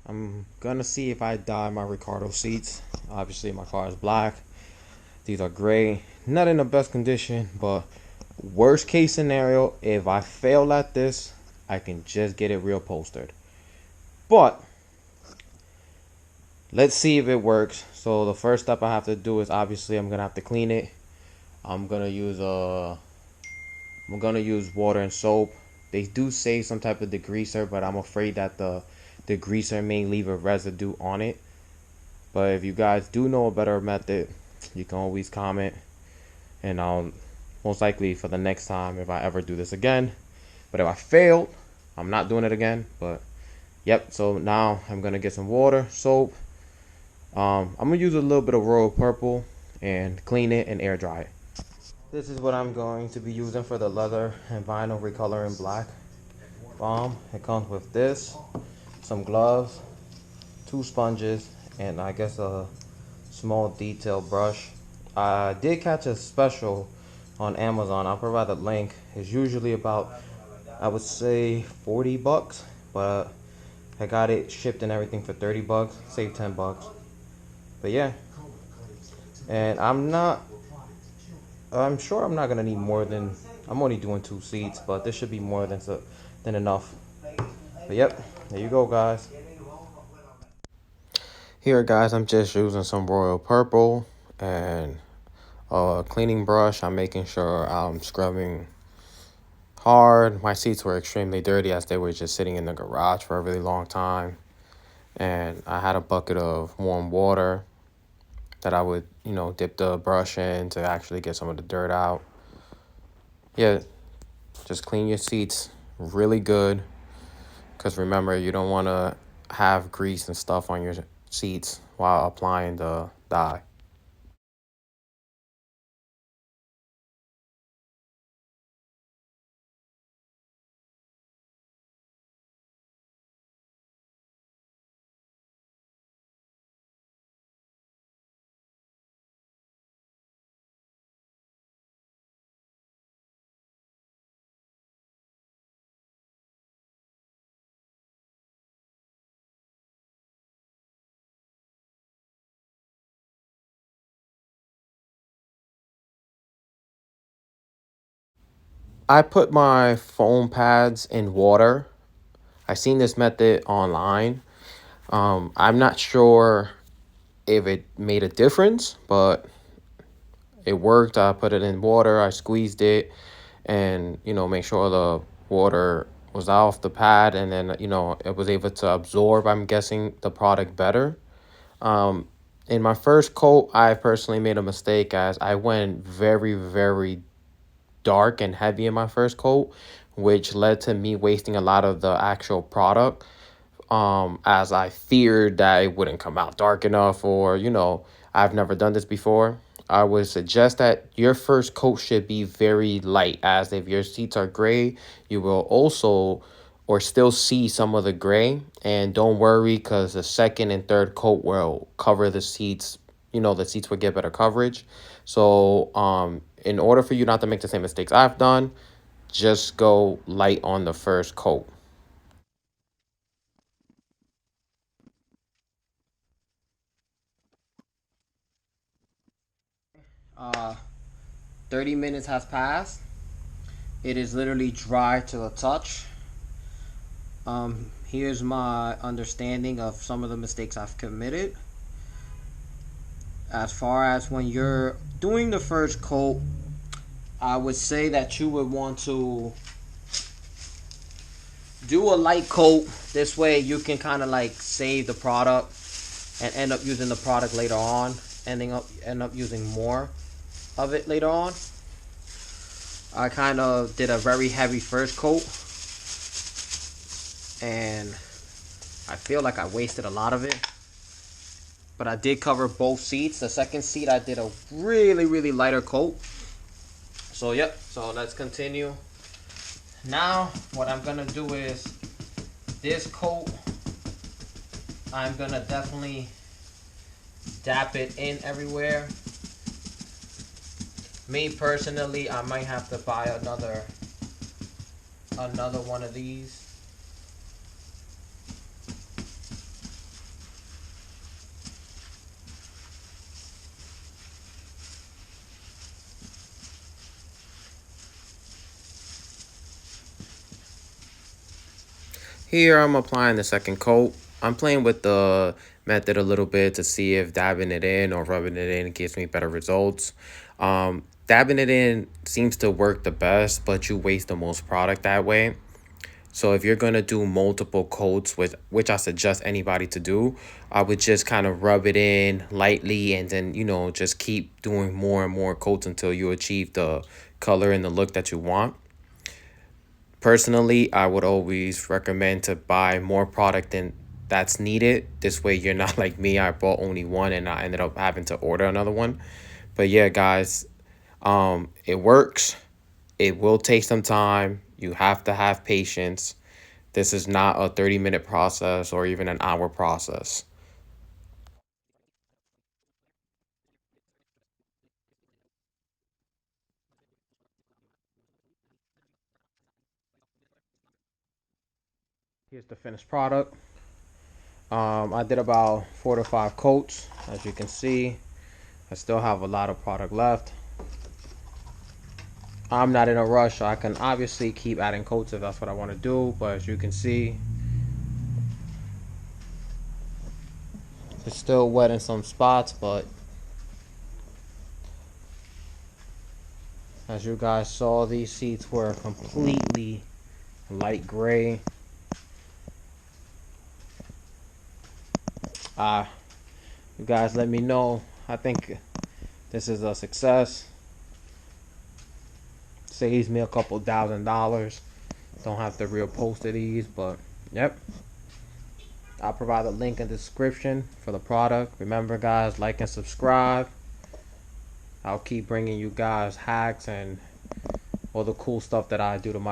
I'm gonna see if I dye my Recaro seats. Obviously my car is black. These are gray. Not in the best condition, but worst case scenario, if I fail at this, I can just get it reupholstered. But let's see if it works. So the first step I have to do is obviously I'm gonna have to clean it. I'm gonna use water and soap. They do say some type of degreaser, but I'm afraid that the degreaser may leave a residue on it. But if you guys do know a better method, you can always comment, and I'll most likely for the next time if I ever do this again. But if I failed, I'm not doing it again. But yep, so now I'm gonna get some water, soap. I'm gonna use a little bit of royal purple and clean it and air dry it. This is what I'm going to be using for the leather and vinyl recoloring black balm. It comes with this, some gloves, 2 sponges, and I guess a small detail brush. I did catch a special on Amazon. I'll provide the link. It's usually about, I would say, 40 bucks, but I got it shipped and everything for 30 bucks, saved 10 bucks. But yeah, and I'm sure I'm not gonna need more than, I'm only doing 2 seats, but this should be more than enough. But yep, there you go, guys. Here, guys, I'm just using some royal purple and a cleaning brush. I'm making sure I'm scrubbing hard. My seats were extremely dirty as they were just sitting in the garage for a really long time. And I had a bucket of warm water that I would, dip the brush in to actually get some of the dirt out. Yeah, just clean your seats really good. Because remember, you don't want to have grease and stuff on your seats while applying the dye. I put my foam pads in water. I seen this method online. I'm not sure if it made a difference, but it worked. I put it in water, I squeezed it, and make sure the water was off the pad, and then it was able to absorb, I'm guessing, the product better. In my first coat, I personally made a mistake as I went very, very dark and heavy in my first coat, which led to me wasting a lot of the actual product, as I feared that it wouldn't come out dark enough, or I've never done this before. I would suggest that your first coat should be very light, as if your seats are gray, you will also or still see some of the gray. And don't worry, because the second and third coat will cover the seats. The seats will get better coverage. So in order for you not to make the same mistakes I've done, just go light on the first coat. 30 minutes has passed. It is literally dry to the touch. Here's my understanding of some of the mistakes I've committed. As far as when you're doing the first coat, I would say that you would want to do a light coat. This way you can kind of like save the product and end up using the product later on, end up using more of it later on. I kind of did a very heavy first coat, and I feel like I wasted a lot of it. But I did cover both seats. The second seat I did a really, really lighter coat. So yep, so let's continue. Now what I'm gonna do is this coat, I'm gonna definitely dap it in everywhere. Me personally, I might have to buy another one of these. Here I'm applying the second coat. I'm playing with the method a little bit to see if dabbing it in or rubbing it in gives me better results. Dabbing it in seems to work the best, but you waste the most product that way. So if you're gonna do multiple coats, with which I suggest anybody to do, I would just kind of rub it in lightly and then, you know, just keep doing more and more coats until you achieve the color and the look that you want. Personally, I would always recommend to buy more product than that's needed. This way you're not like me. I bought only one and I ended up having to order another one. But yeah, guys, it works. It will take some time. You have to have patience. This is not a 30-minute process or even an hour process. Here's the finished product. I did about 4 to 5 coats. As you can see, I still have a lot of product left. I'm not in a rush, so I can obviously keep adding coats if that's what I want to do. But as you can see, it's still wet in some spots, but as you guys saw, these seats were completely light gray. Uh, you guys let me know. I think this is a success. Saves me a couple $1,000. Don't have to reupholster these, but yep. I'll provide a link in the description for the product. Remember, guys, like and subscribe. I'll keep bringing you guys hacks and all the cool stuff that I do to my